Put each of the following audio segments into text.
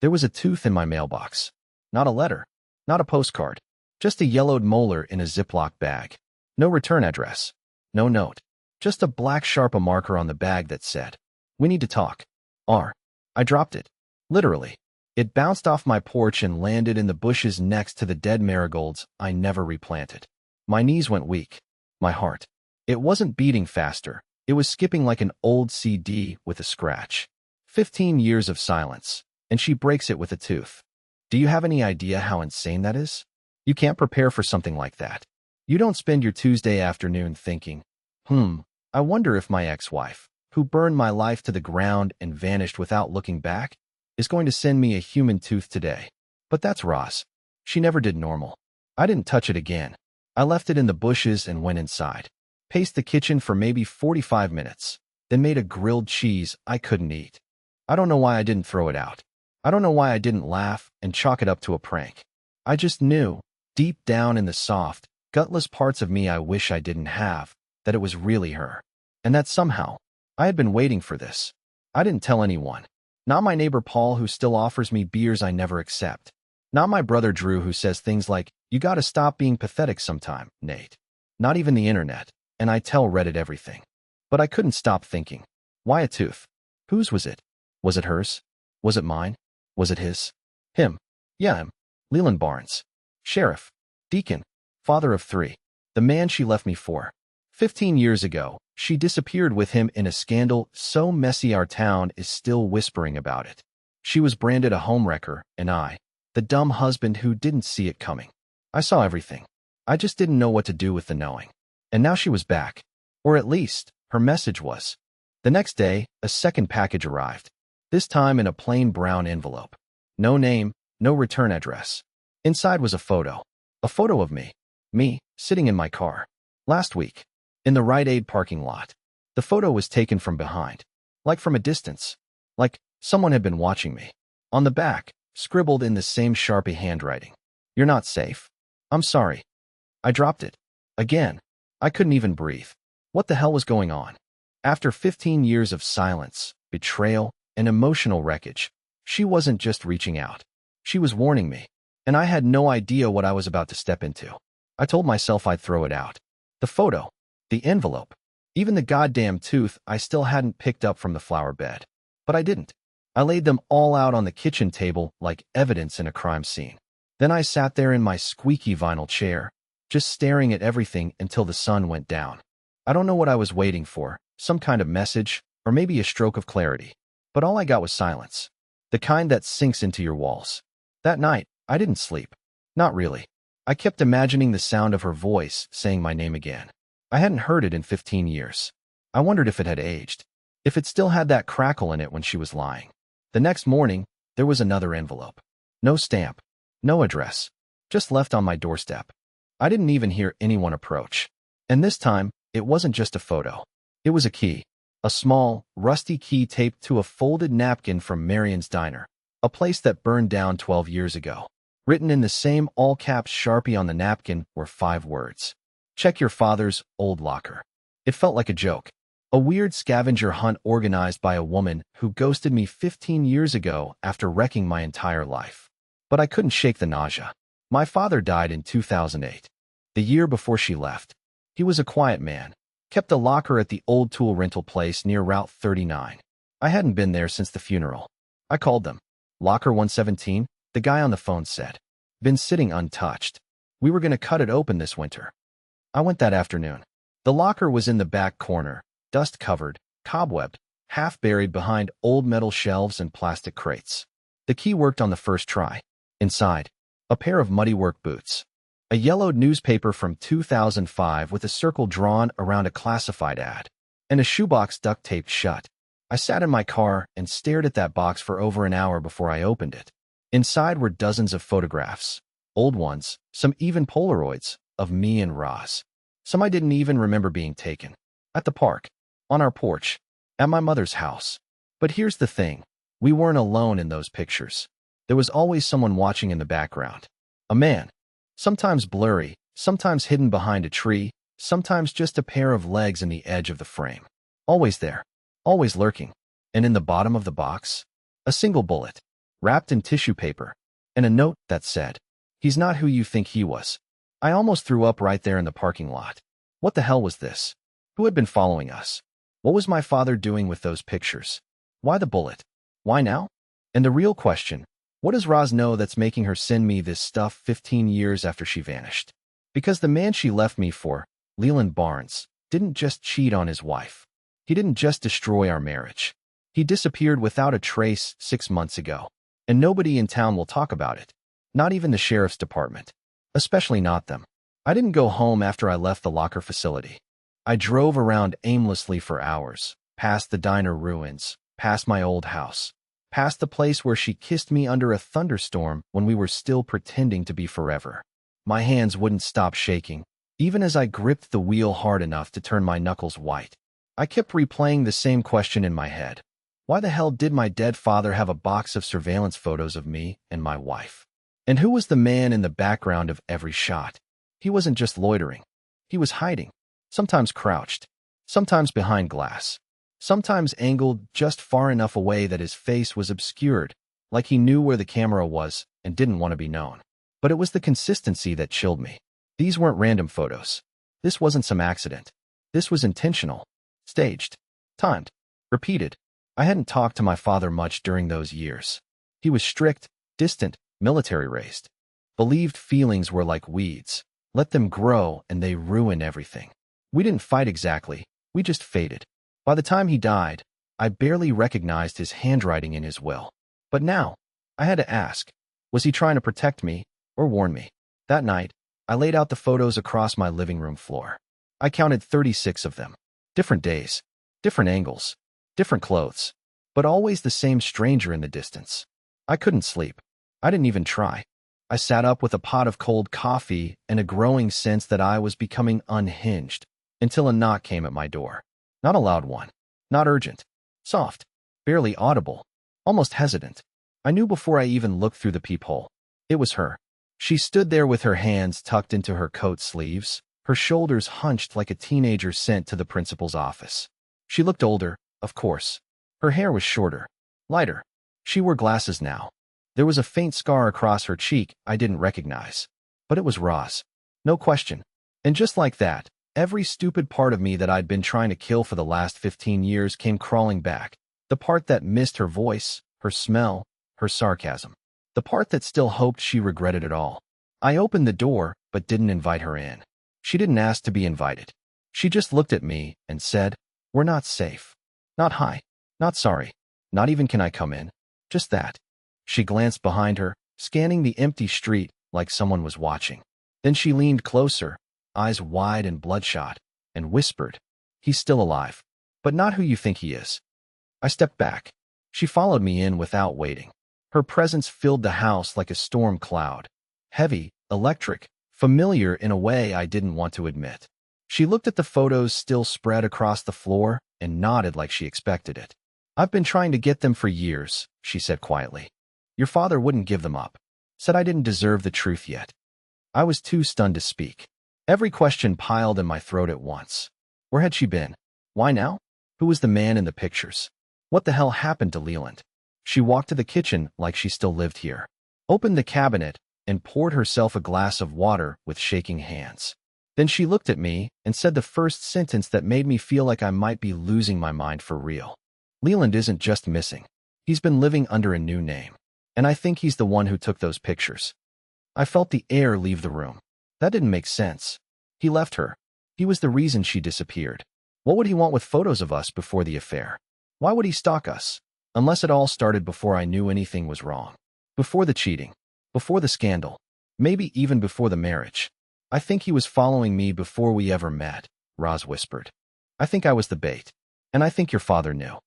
There was a tooth in my mailbox. Not a letter. Not a postcard. Just a yellowed molar in a Ziploc bag. No return address. No note. Just a black Sharpie marker on the bag that said, "We need to talk." I dropped it. Literally. It bounced off my porch and landed in the bushes next to the dead marigolds I never replanted. My knees went weak. My heart. It wasn't beating faster. It was skipping like an old CD with a scratch. 15 years of silence, and she breaks it with a tooth. Do you have any idea how insane that is? You can't prepare for something like that. You don't spend your Tuesday afternoon thinking, I wonder if my ex-wife, who burned my life to the ground and vanished without looking back, is going to send me a human tooth today. But that's Roz. She never did normal. I didn't touch it again. I left it in the bushes and went inside. Paced the kitchen for maybe 45 minutes, then made a grilled cheese I couldn't eat. I don't know why I didn't throw it out. I don't know why I didn't laugh and chalk it up to a prank. I just knew, deep down in the soft, gutless parts of me I wish I didn't have, that it was really her. And that somehow, I had been waiting for this. I didn't tell anyone. Not my neighbor Paul, who still offers me beers I never accept. Not my brother Drew, who says things like, "You gotta stop being pathetic sometime, Nate." Not even the internet, and I tell Reddit everything. But I couldn't stop thinking. Why a tooth? Whose was it? Was it hers? Was it mine? Was it his? Him. Yeah, him. Leland Barnes. Sheriff. Deacon. Father of 3. The man she left me for. 15 years ago, she disappeared with him in a scandal so messy our town is still whispering about it. She was branded a homewrecker, and I, the dumb husband who didn't see it coming. I saw everything. I just didn't know what to do with the knowing. And now she was back. Or at least, her message was. The next day, a second package arrived. This time in a plain brown envelope. No name, no return address. Inside was a photo. A photo of me. Me, sitting in my car. Last week. In the Rite Aid parking lot. The photo was taken from behind. Like from a distance. Like someone had been watching me. On the back, scribbled in the same Sharpie handwriting. "You're not safe. I'm sorry." I dropped it. Again. I couldn't even breathe. What the hell was going on? After 15 years of silence, betrayal, and emotional wreckage, she wasn't just reaching out. She was warning me. And I had no idea what I was about to step into. I told myself I'd throw it out. The photo. The envelope. Even the goddamn tooth I still hadn't picked up from the flower bed. But I didn't. I laid them all out on the kitchen table like evidence in a crime scene. Then I sat there in my squeaky vinyl chair, just staring at everything until the sun went down. I don't know what I was waiting for, some kind of message, or maybe a stroke of clarity. But all I got was silence. The kind that sinks into your walls. That night, I didn't sleep. Not really. I kept imagining the sound of her voice saying my name again. I hadn't heard it in 15 years. I wondered if it had aged. If it still had that crackle in it when she was lying. The next morning, there was another envelope. No stamp. No address. Just left on my doorstep. I didn't even hear anyone approach. And this time, it wasn't just a photo. It was a key. A small, rusty key taped to a folded napkin from Marion's Diner. A place that burned down 12 years ago. Written in the same all-caps Sharpie on the napkin were 5 words. "Check your father's old locker." It felt like a joke. A weird scavenger hunt organized by a woman who ghosted me 15 years ago after wrecking my entire life. But I couldn't shake the nausea. My father died in 2008. The year before she left. He was a quiet man. Kept a locker at the old tool rental place near Route 39. I hadn't been there since the funeral. I called them. "Locker 117, the guy on the phone said. "Been sitting untouched. We were going to cut it open this winter." I went that afternoon. The locker was in the back corner, dust-covered, cobwebbed, half buried behind old metal shelves and plastic crates. The key worked on the first try. Inside, a pair of muddy work boots. A yellowed newspaper from 2005 with a circle drawn around a classified ad. And a shoebox duct-taped shut. I sat in my car and stared at that box for over an hour before I opened it. Inside were dozens of photographs. Old ones, some even Polaroids, of me and Roz. Some I didn't even remember being taken. At the park. On our porch. At my mother's house. But here's the thing. We weren't alone in those pictures. There was always someone watching in the background. A man. Sometimes blurry, sometimes hidden behind a tree, sometimes just a pair of legs in the edge of the frame. Always there. Always lurking. And in the bottom of the box? A single bullet. wrapped in tissue paper, and a note that said, "He's not who you think he was." I almost threw up right there in the parking lot. What the hell was this? Who had been following us? What was my father doing with those pictures? Why the bullet? Why now? And the real question, what does Roz know that's making her send me this stuff 15 years after she vanished? Because the man she left me for, Leland Barnes, didn't just cheat on his wife. He didn't just destroy our marriage. He disappeared without a trace 6 months ago, and nobody in town will talk about it. Not even the sheriff's department. Especially not them. I didn't go home after I left the locker facility. I drove around aimlessly for hours, past the diner ruins, past my old house, past the place where she kissed me under a thunderstorm when we were still pretending to be forever. My hands wouldn't stop shaking, even as I gripped the wheel hard enough to turn my knuckles white. I kept replaying the same question in my head. Why the hell did my dead father have a box of surveillance photos of me and my wife? And who was the man in the background of every shot? He wasn't just loitering. He was hiding, sometimes crouched, sometimes behind glass, sometimes angled just far enough away that his face was obscured, like he knew where the camera was and didn't want to be known. But it was the consistency that chilled me. These weren't random photos. This wasn't some accident. This was intentional, staged, timed, repeated. I hadn't talked to my father much during those years. He was strict, distant, military-raised. Believed feelings were like weeds. Let them grow and they ruin everything. We didn't fight exactly. We just faded. By the time he died, I barely recognized his handwriting in his will. But now, I had to ask, was he trying to protect me or warn me? That night, I laid out the photos across my living room floor. I counted 36 of them. Different days, different angles, different clothes, but always the same stranger in the distance. I couldn't sleep. I didn't even try. I sat up with a pot of cold coffee and a growing sense that I was becoming unhinged until a knock came at my door. Not a loud one, not urgent, soft, barely audible, almost hesitant. I knew before I even looked through the peephole. It was her. She stood there with her hands tucked into her coat sleeves, her shoulders hunched like a teenager sent to the principal's office. She looked older, of course. Her hair was shorter, lighter. She wore glasses now. There was a faint scar across her cheek I didn't recognize. But it was Roz. No question. And just like that, every stupid part of me that I'd been trying to kill for the last 15 years came crawling back. The part that missed her voice, her smell, her sarcasm. The part that still hoped she regretted it all. I opened the door, but didn't invite her in. She didn't ask to be invited. She just looked at me and said, "We're not safe. Not hi. Not sorry. Not even can I come in. Just that." She glanced behind her, scanning the empty street like someone was watching. Then she leaned closer, eyes wide and bloodshot, and whispered, "He's still alive, but not who you think he is." I stepped back. She followed me in without waiting. Her presence filled the house like a storm cloud. Heavy, electric, familiar in a way I didn't want to admit. She looked at the photos still spread across the floor and nodded like she expected it. "I've been trying to get them for years," she said quietly. "Your father wouldn't give them up. Said I didn't deserve the truth yet." I was too stunned to speak. Every question piled in my throat at once. Where had she been? Why now? Who was the man in the pictures? What the hell happened to Leland? She walked to the kitchen like she still lived here, opened the cabinet, and poured herself a glass of water with shaking hands. Then she looked at me and said the first sentence that made me feel like I might be losing my mind for real. "Leland isn't just missing. He's been living under a new name. And I think he's the one who took those pictures." I felt the air leave the room. That didn't make sense. He left her. He was the reason she disappeared. What would he want with photos of us before the affair? Why would he stalk us? Unless it all started before I knew anything was wrong. Before the cheating. Before the scandal. Maybe even before the marriage. "I think he was following me before we ever met," Roz whispered. "I think I was the bait. And I think your father knew."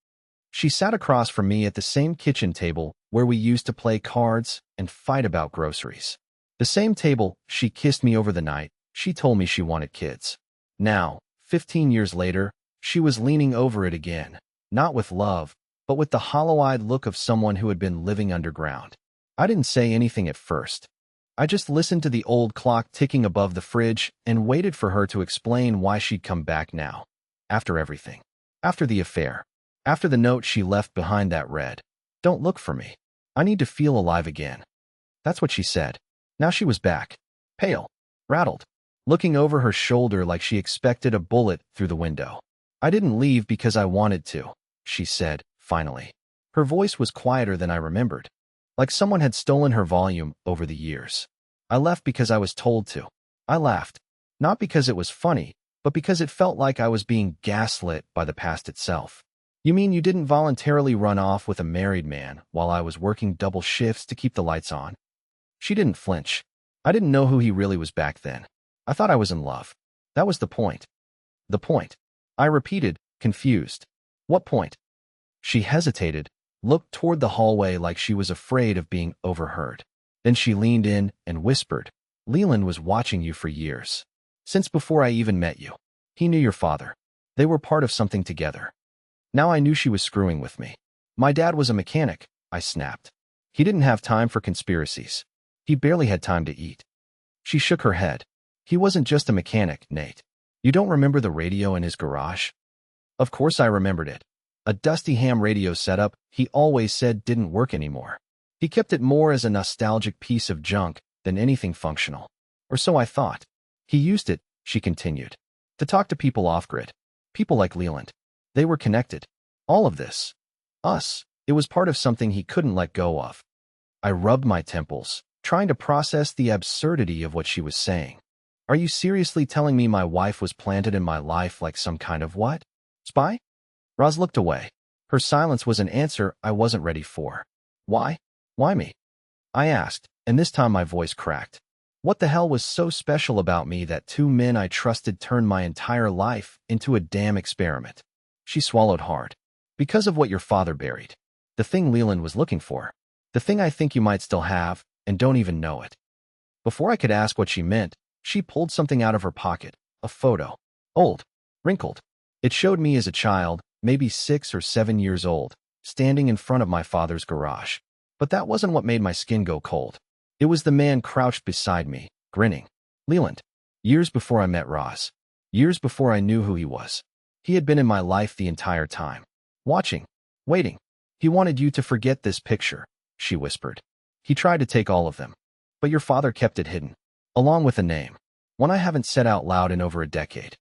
She sat across from me at the same kitchen table where we used to play cards and fight about groceries. The same table she kissed me over the night she told me she wanted kids. Now, 15 years later, she was leaning over it again, not with love, but with the hollow-eyed look of someone who had been living underground. I didn't say anything at first. I just listened to the old clock ticking above the fridge and waited for her to explain why she'd come back now. After everything. After the affair. After the note she left behind that read, "Don't look for me. I need to feel alive again. That's what she said. Now she was back, pale, rattled, looking over her shoulder like she expected a bullet through the window. I didn't leave because I wanted to, she said, finally. Her voice was quieter than I remembered, like someone had stolen her volume over the years. I left because I was told to. I laughed, not because it was funny, but because it felt like I was being gaslit by the past itself. You mean you didn't voluntarily run off with a married man while I was working double shifts to keep the lights on? She didn't flinch. I didn't know who he really was back then. I thought I was in love. That was the point. The point. I repeated, confused. What point? She hesitated, looked toward the hallway like she was afraid of being overheard. Then she leaned in and whispered, Leland was watching you for years. Since before I even met you. He knew your father. They were part of something together. Now I knew she was screwing with me. My dad was a mechanic, I snapped. He didn't have time for conspiracies. He barely had time to eat. She shook her head. He wasn't just a mechanic, Nate. You don't remember the radio in his garage? Of course I remembered it. A dusty ham radio setup he always said didn't work anymore. He kept it more as a nostalgic piece of junk than anything functional. Or so I thought. He used it, she continued, to talk to people off-grid. People like Leland. They were connected. All of this. Us. It was part of something he couldn't let go of. I rubbed my temples, trying to process the absurdity of what she was saying. Are you seriously telling me my wife was planted in my life like some kind of what? Spy? Roz looked away. Her silence was an answer I wasn't ready for. Why? Why me? I asked, and this time my voice cracked. What the hell was so special about me that two men I trusted turned my entire life into a damn experiment? She swallowed hard. Because of what your father buried. The thing Leland was looking for. The thing I think you might still have, and don't even know it. Before I could ask what she meant, she pulled something out of her pocket, a photo. Old. Wrinkled. It showed me as a child, maybe 6 or 7 years old, standing in front of my father's garage. But that wasn't what made my skin go cold. It was the man crouched beside me, grinning. Leland. Years before I met Roz. Years before I knew who he was. He had been in my life the entire time. Watching. Waiting. He wanted you to forget this picture, she whispered. He tried to take all of them. But your father kept it hidden. Along with a name. One I haven't said out loud in over a decade.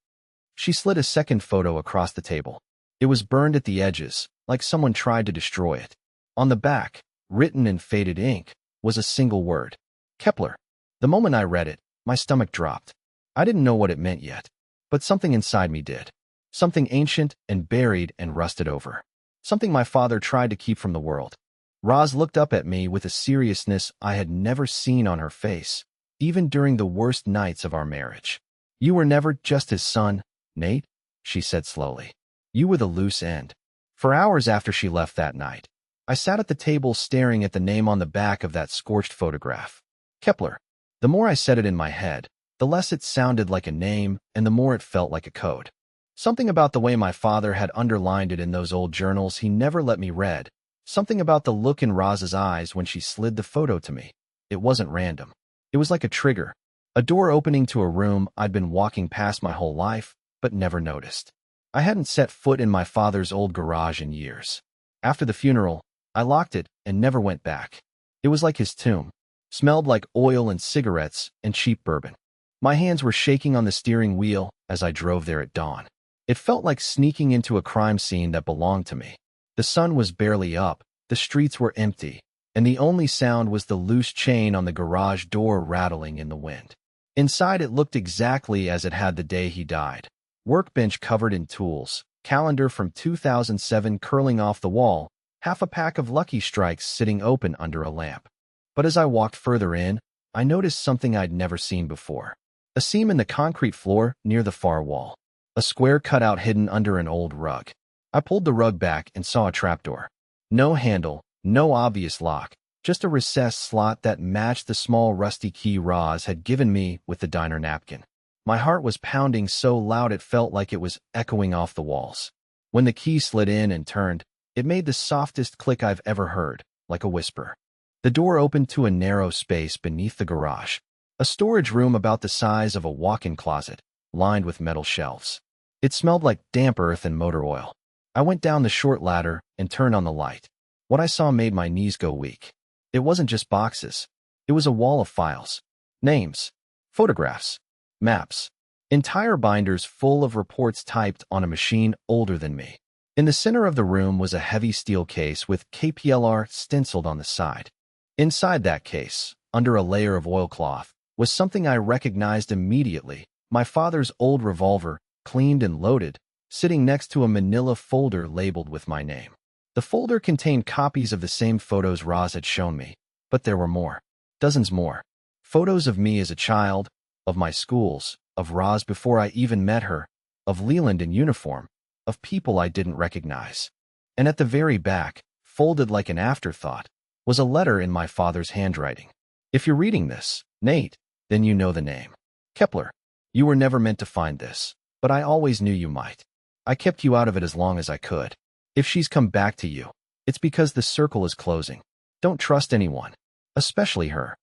She slid a second photo across the table. It was burned at the edges, like someone tried to destroy it. On the back, written in faded ink, was a single word. Kepler. The moment I read it, my stomach dropped. I didn't know what it meant yet. But something inside me did. Something ancient and buried and rusted over. Something my father tried to keep from the world. Roz looked up at me with a seriousness I had never seen on her face, even during the worst nights of our marriage. You were never just his son, Nate, she said slowly. You were the loose end. For hours after she left that night, I sat at the table staring at the name on the back of that scorched photograph. Kepler. The more I said it in my head, the less it sounded like a name and the more it felt like a code. Something about the way my father had underlined it in those old journals he never let me read. Something about the look in Roz's eyes when she slid the photo to me. It wasn't random. It was like a trigger. A door opening to a room I'd been walking past my whole life, but never noticed. I hadn't set foot in my father's old garage in years. After the funeral, I locked it and never went back. It was like his tomb. Smelled like oil and cigarettes and cheap bourbon. My hands were shaking on the steering wheel as I drove there at dawn. It felt like sneaking into a crime scene that belonged to me. The sun was barely up, the streets were empty, and the only sound was the loose chain on the garage door rattling in the wind. Inside it looked exactly as it had the day he died. Workbench covered in tools, calendar from 2007 curling off the wall, half a pack of Lucky Strikes sitting open under a lamp. But as I walked further in, I noticed something I'd never seen before. A seam in the concrete floor near the far wall. A square cutout hidden under an old rug. I pulled the rug back and saw a trapdoor. No handle, no obvious lock, just a recessed slot that matched the small rusty key Roz had given me with the diner napkin. My heart was pounding so loud it felt like it was echoing off the walls. When the key slid in and turned, it made the softest click I've ever heard, like a whisper. The door opened to a narrow space beneath the garage. A storage room about the size of a walk-in closet, lined with metal shelves. It smelled like damp earth and motor oil. I went down the short ladder and turned on the light. What I saw made my knees go weak. It wasn't just boxes. It was a wall of files, names, photographs, maps, entire binders full of reports typed on a machine older than me. In the center of the room was a heavy steel case with KPLR stenciled on the side. Inside that case, under a layer of oilcloth, was something I recognized immediately: my father's old revolver, cleaned and loaded, sitting next to a manila folder labeled with my name. The folder contained copies of the same photos Roz had shown me, but there were more. Dozens more. Photos of me as a child, of my schools, of Roz before I even met her, of Leland in uniform, of people I didn't recognize. And at the very back, folded like an afterthought, was a letter in my father's handwriting. If you're reading this, Nate, then you know the name. Kepler. You were never meant to find this, but I always knew you might. I kept you out of it as long as I could. If she's come back to you, it's because the circle is closing. Don't trust anyone, especially her.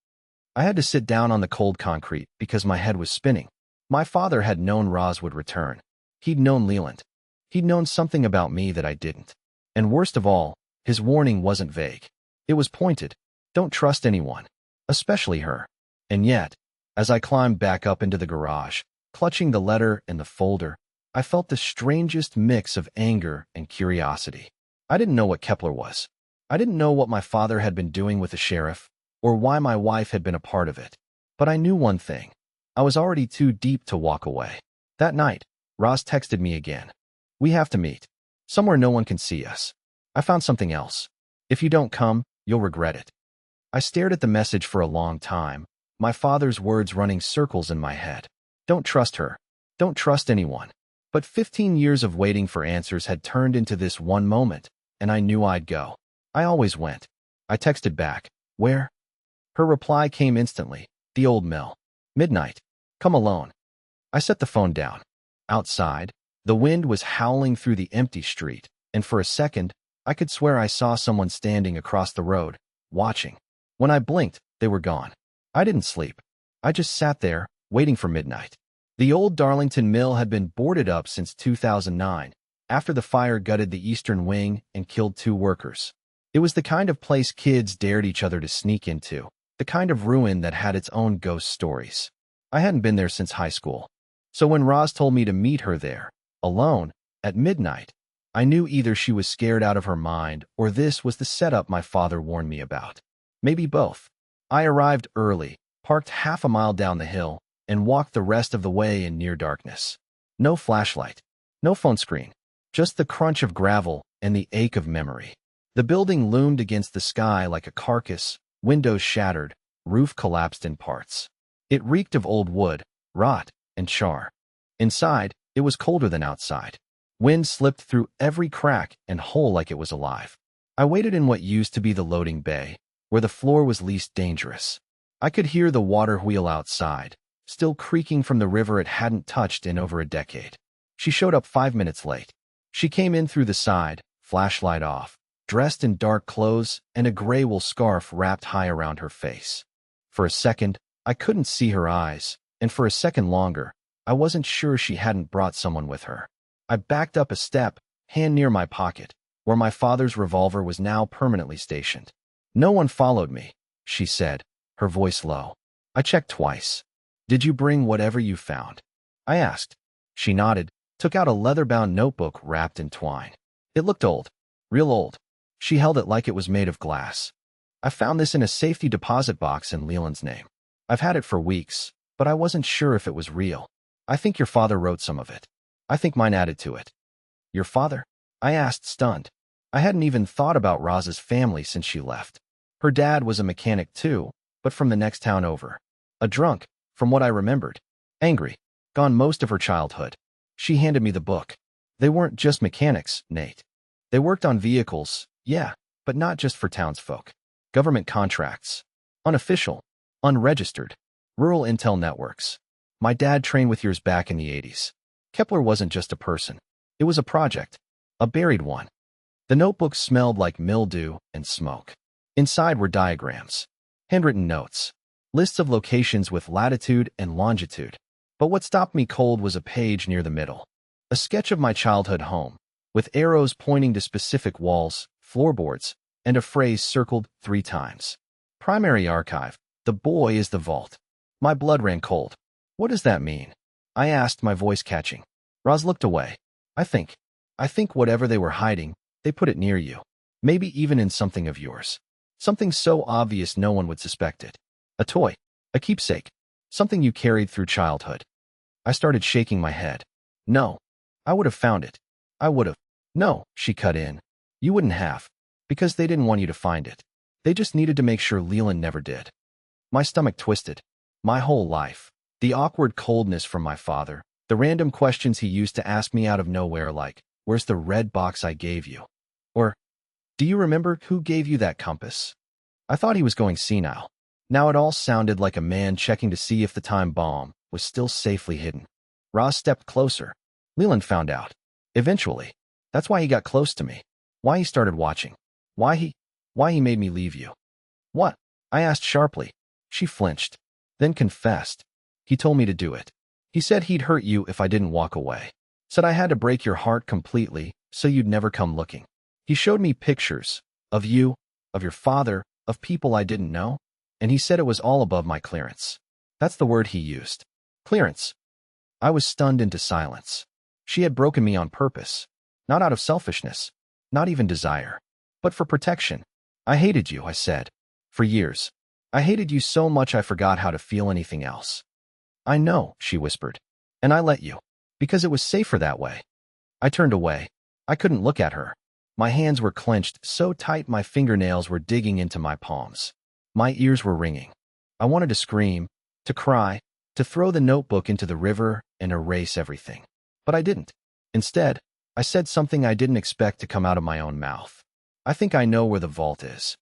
I had to sit down on the cold concrete because my head was spinning. My father had known Roz would return. He'd known Leland. He'd known something about me that I didn't. And worst of all, his warning wasn't vague. It was pointed. Don't trust anyone, especially her. And yet, as I climbed back up into the garage, clutching the letter and the folder, I felt the strangest mix of anger and curiosity. I didn't know what Kepler was. I didn't know what my father had been doing with the sheriff, or why my wife had been a part of it. But I knew one thing. I was already too deep to walk away. That night, Roz texted me again. We have to meet. Somewhere no one can see us. I found something else. If you don't come, you'll regret it. I stared at the message for a long time, my father's words running circles in my head. Don't trust her. Don't trust anyone. But 15 years of waiting for answers had turned into this one moment, and I knew I'd go. I always went. I texted back. Where? Her reply came instantly. The old mill. Midnight. Come alone. I set the phone down. Outside, the wind was howling through the empty street, and for a second, I could swear I saw someone standing across the road, watching. When I blinked, they were gone. I didn't sleep. I just sat there, waiting for midnight. The old Darlington mill had been boarded up since 2009, after the fire gutted the eastern wing and killed 2 workers. It was the kind of place kids dared each other to sneak into, the kind of ruin that had its own ghost stories. I hadn't been there since high school. So when Roz told me to meet her there, alone, at midnight, I knew either she was scared out of her mind or this was the setup my father warned me about. Maybe both. I arrived early, parked half a mile down the hill, and walked the rest of the way in near darkness. No flashlight, no phone screen, just the crunch of gravel and the ache of memory. The building loomed against the sky like a carcass, windows shattered, roof collapsed in parts. It reeked of old wood, rot, and char. Inside, it was colder than outside. Wind slipped through every crack and hole like it was alive. I waited in what used to be the loading bay, where the floor was least dangerous. I could hear the water wheel outside, still creaking from the river it hadn't touched in over a decade. She showed up 5 minutes late. She came in through the side, flashlight off, dressed in dark clothes and a gray wool scarf wrapped high around her face. For a second, I couldn't see her eyes, and for a second longer, I wasn't sure she hadn't brought someone with her. I backed up a step, hand near my pocket, where my father's revolver was now permanently stationed. No one followed me, she said, her voice low. I checked twice. Did you bring whatever you found? I asked. She nodded, took out a leather-bound notebook wrapped in twine. It looked old, real old. She held it like it was made of glass. I found this in a safety deposit box in Leland's name. I've had it for weeks, but I wasn't sure if it was real. I think your father wrote some of it. I think mine added to it. Your father? I asked, stunned. I hadn't even thought about Roz's family since she left. Her dad was a mechanic too, but from the next town over. A drunk, from what I remembered. Angry. Gone most of her childhood. She handed me the book. They weren't just mechanics, Nate. They worked on vehicles, yeah, but not just for townsfolk. Government contracts. Unofficial. Unregistered. Rural intel networks. My dad trained with yours back in the 80s. Kepler wasn't just a person. It was a project. A buried one. The notebook smelled like mildew and smoke. Inside were diagrams. Handwritten notes. Lists of locations with latitude and longitude. But what stopped me cold was a page near the middle. A sketch of my childhood home, with arrows pointing to specific walls, floorboards, and a phrase circled 3 times. Primary archive. The boy is the vault. My blood ran cold. What does that mean? I asked, my voice catching. Roz looked away. I think whatever they were hiding, they put it near you. Maybe even in something of yours. Something so obvious no one would suspect it. A toy. A keepsake. Something you carried through childhood. I started shaking my head. No. I would have found it. I would have. No, she cut in. You wouldn't have. Because they didn't want you to find it. They just needed to make sure Leland never did. My stomach twisted. My whole life. The awkward coldness from my father. The random questions he used to ask me out of nowhere like, where's the red box I gave you? Or, do you remember who gave you that compass? I thought he was going senile. Now it all sounded like a man checking to see if the time bomb was still safely hidden. Roz stepped closer. Leland found out. Eventually. That's why he got close to me. Why he started watching. Why he made me leave you. What? I asked sharply. She flinched. Then confessed. He told me to do it. He said he'd hurt you if I didn't walk away. Said I had to break your heart completely so you'd never come looking. He showed me pictures of you, of your father, of people I didn't know, and he said it was all above my clearance. That's the word he used. Clearance. I was stunned into silence. She had broken me on purpose. Not out of selfishness. Not even desire. But for protection. I hated you, I said. For years. I hated you so much I forgot how to feel anything else. I know, she whispered. And I let you. Because it was safer that way. I turned away. I couldn't look at her. My hands were clenched so tight my fingernails were digging into my palms. My ears were ringing. I wanted to scream, to cry, to throw the notebook into the river and erase everything. But I didn't. Instead, I said something I didn't expect to come out of my own mouth. I think I know where the vault is.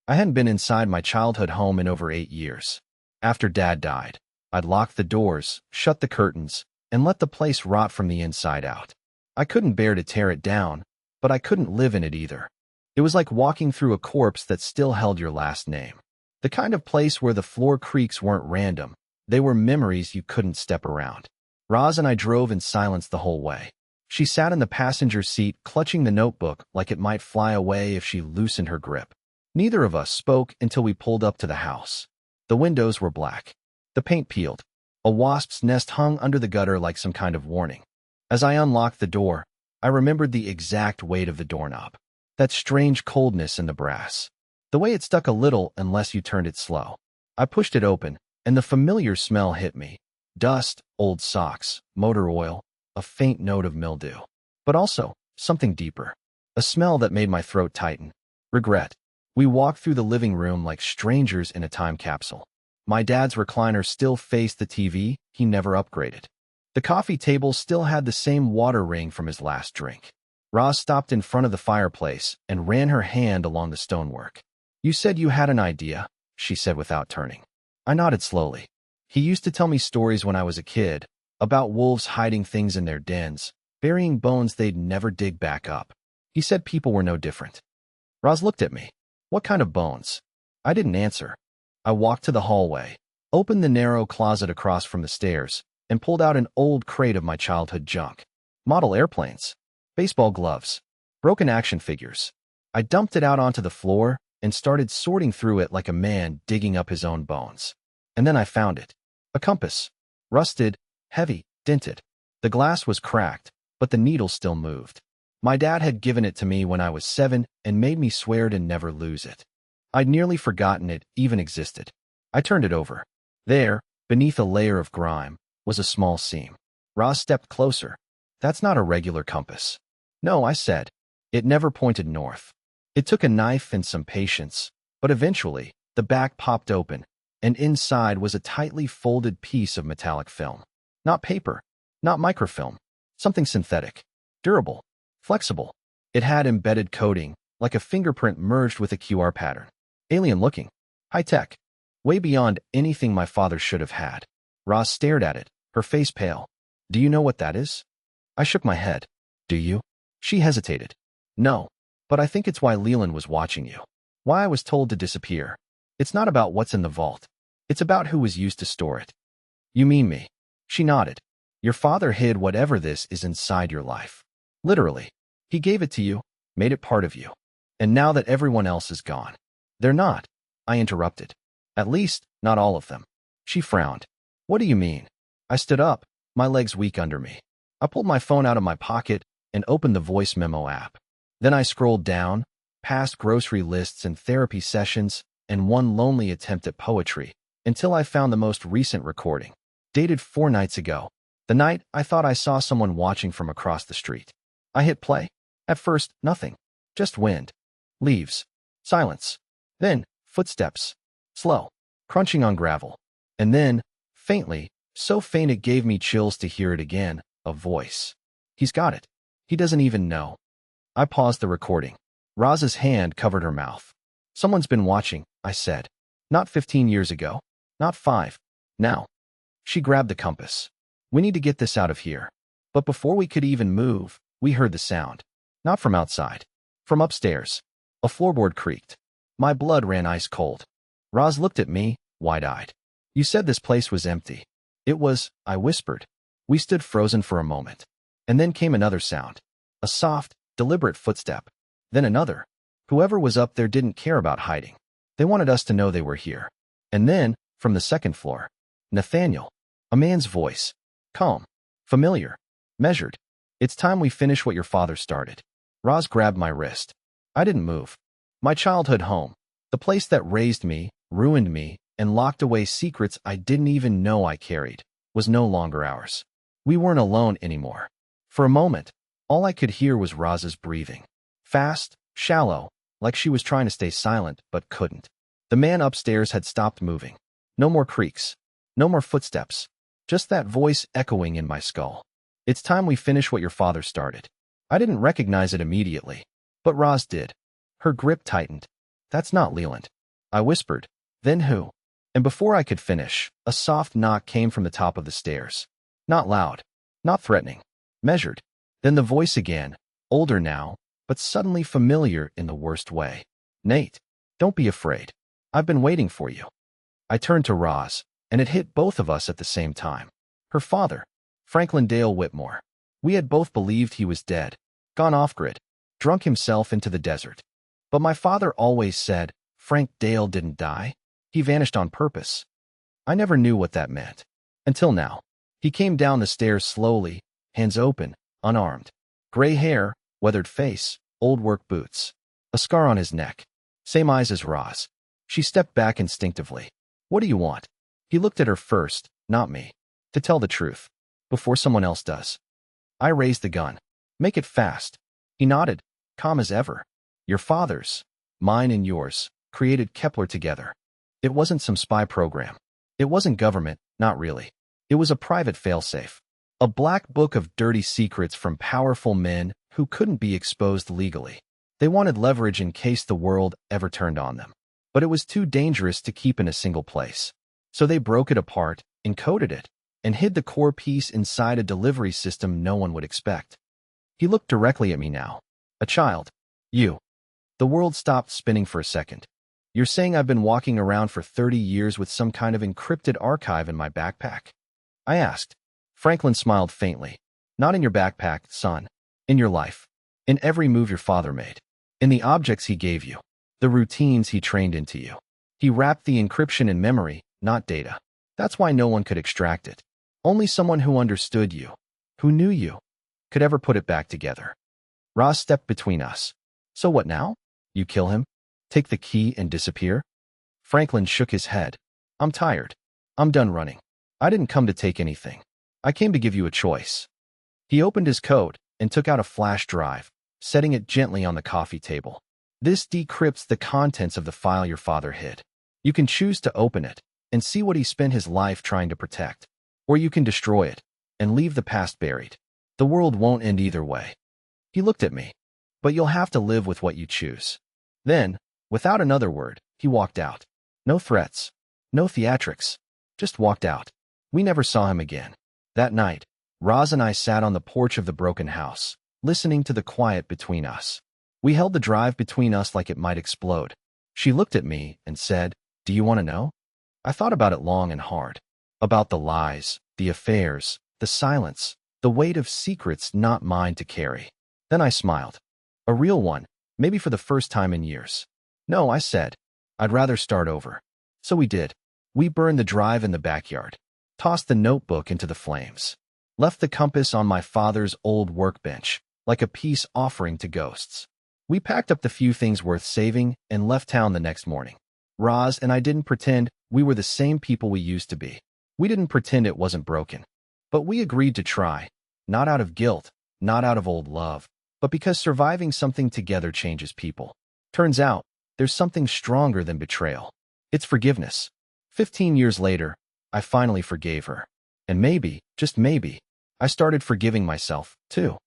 I hadn't been inside my childhood home in over 8 years. After Dad died, I'd locked the doors, shut the curtains, and let the place rot from the inside out. I couldn't bear to tear it down, but I couldn't live in it either. It was like walking through a corpse that still held your last name. The kind of place where the floor creaks weren't random. They were memories you couldn't step around. Roz and I drove in silence the whole way. She sat in the passenger seat, clutching the notebook like it might fly away if she loosened her grip. Neither of us spoke until we pulled up to the house. The windows were black. The paint peeled. A wasp's nest hung under the gutter like some kind of warning. As I unlocked the door, I remembered the exact weight of the doorknob. That strange coldness in the brass. The way it stuck a little unless you turned it slow. I pushed it open, and the familiar smell hit me. Dust, old socks, motor oil, a faint note of mildew. But also, something deeper. A smell that made my throat tighten. Regret. We walked through the living room like strangers in a time capsule. My dad's recliner still faced the TV he never upgraded. The coffee table still had the same water ring from his last drink. Roz stopped in front of the fireplace and ran her hand along the stonework. You said you had an idea, she said without turning. I nodded slowly. He used to tell me stories when I was a kid, about wolves hiding things in their dens, burying bones they'd never dig back up. He said people were no different. Roz looked at me. What kind of bones? I didn't answer. I walked to the hallway, opened the narrow closet across from the stairs, and pulled out an old crate of my childhood junk. Model airplanes, baseball gloves, broken action figures. I dumped it out onto the floor and started sorting through it like a man digging up his own bones. And then I found it. A compass. Rusted, heavy, dented. The glass was cracked, but the needle still moved. My dad had given it to me when I was 7 and made me swear to never lose it. I'd nearly forgotten it even existed. I turned it over. There, beneath a layer of grime, was a small seam. Roz stepped closer. That's not a regular compass. No, I said. It never pointed north. It took a knife and some patience, but eventually, the back popped open, and inside was a tightly folded piece of metallic film. Not paper, not microfilm, something synthetic, durable, flexible. It had embedded coding, like a fingerprint merged with a QR pattern. Alien looking, high-tech, way beyond anything my father should have had. Roz stared at it, her face pale. Do you know what that is? I shook my head. Do you? She hesitated. No, but I think it's why Leland was watching you. Why I was told to disappear. It's not about what's in the vault. It's about who was used to store it. You mean me? She nodded. Your father hid whatever this is inside your life. Literally. He gave it to you, made it part of you. And now that everyone else is gone, they're not. I interrupted. At least, not all of them. She frowned. What do you mean? I stood up, my legs weak under me. I pulled my phone out of my pocket and opened the voice memo app. Then I scrolled down, past grocery lists and therapy sessions, and one lonely attempt at poetry, until I found the most recent recording, dated 4 nights ago, the night I thought I saw someone watching from across the street. I hit play. At first, nothing. Just wind. Leaves. Silence. Then, footsteps. Slow. Crunching on gravel. And then, faintly, so faint it gave me chills to hear it again, a voice. He's got it. He doesn't even know. I paused the recording. Roz's hand covered her mouth. Someone's been watching, I said. Not 15 years ago. Not 5. Now. She grabbed the compass. We need to get this out of here. But before we could even move, we heard the sound. Not from outside. From upstairs. A floorboard creaked. My blood ran ice cold. Roz looked at me, wide-eyed. You said this place was empty. It was, I whispered. We stood frozen for a moment. And then came another sound. A soft, deliberate footstep. Then another. Whoever was up there didn't care about hiding. They wanted us to know they were here. And then, from the second floor, Nathaniel. A man's voice. Calm. Familiar. Measured. It's time we finish what your father started. Roz grabbed my wrist. I didn't move. My childhood home. The place that raised me, ruined me, and locked away secrets I didn't even know I carried, was no longer ours. We weren't alone anymore. For a moment, all I could hear was Roz's breathing. Fast, shallow, like she was trying to stay silent, but couldn't. The man upstairs had stopped moving. No more creaks. No more footsteps. Just that voice echoing in my skull. It's time we finish what your father started. I didn't recognize it immediately, but Roz did. Her grip tightened. That's not Leland. I whispered. Then who? And before I could finish, a soft knock came from the top of the stairs. Not loud. Not threatening. Measured. Then the voice again, older now, but suddenly familiar in the worst way. Nate, don't be afraid. I've been waiting for you. I turned to Roz, and it hit both of us at the same time. Her father, Franklin Dale Whitmore. We had both believed he was dead, gone off-grid, drunk himself into the desert. But my father always said, Frank Dale didn't die. He vanished on purpose. I never knew what that meant. Until now. He came down the stairs slowly, hands open, unarmed. Gray hair, weathered face, old work boots. A scar on his neck. Same eyes as Roz. She stepped back instinctively. What do you want? He looked at her first, not me. To tell the truth. Before someone else does. I raised the gun. Make it fast. He nodded, calm as ever. Your father's, mine and yours, created Kepler together. It wasn't some spy program. It wasn't government, not really. It was a private failsafe. A black book of dirty secrets from powerful men who couldn't be exposed legally. They wanted leverage in case the world ever turned on them. But it was too dangerous to keep in a single place. So they broke it apart, encoded it, and hid the core piece inside a delivery system no one would expect. He looked directly at me now. A child. You. The world stopped spinning for a second. You're saying I've been walking around for 30 years with some kind of encrypted archive in my backpack? I asked. Franklin smiled faintly. Not in your backpack, son. In your life. In every move your father made. In the objects he gave you. The routines he trained into you. He wrapped the encryption in memory, not data. That's why no one could extract it. Only someone who understood you, who knew you, could ever put it back together. Roz stepped between us. So what now? You kill him? Take the key and disappear? Franklin shook his head. I'm tired. I'm done running. I didn't come to take anything. I came to give you a choice. He opened his coat and took out a flash drive, setting it gently on the coffee table. This decrypts the contents of the file your father hid. You can choose to open it and see what he spent his life trying to protect. Or you can destroy it and leave the past buried. The world won't end either way. He looked at me. But you'll have to live with what you choose. Then, without another word, he walked out. No threats. No theatrics. Just walked out. We never saw him again. That night, Roz and I sat on the porch of the broken house, listening to the quiet between us. We held the drive between us like it might explode. She looked at me and said, Do you want to know? I thought about it long and hard. About the lies, the affairs, the silence, the weight of secrets not mine to carry. Then I smiled. A real one, maybe for the first time in years. No, I said. I'd rather start over. So we did. We burned the drive in the backyard, tossed the notebook into the flames, left the compass on my father's old workbench, like a peace offering to ghosts. We packed up the few things worth saving and left town the next morning. Roz and I didn't pretend we were the same people we used to be. We didn't pretend it wasn't broken. But we agreed to try, not out of guilt, not out of old love, but because surviving something together changes people. Turns out, there's something stronger than betrayal. It's forgiveness. 15 years later, I finally forgave her. And maybe, just maybe, I started forgiving myself, too.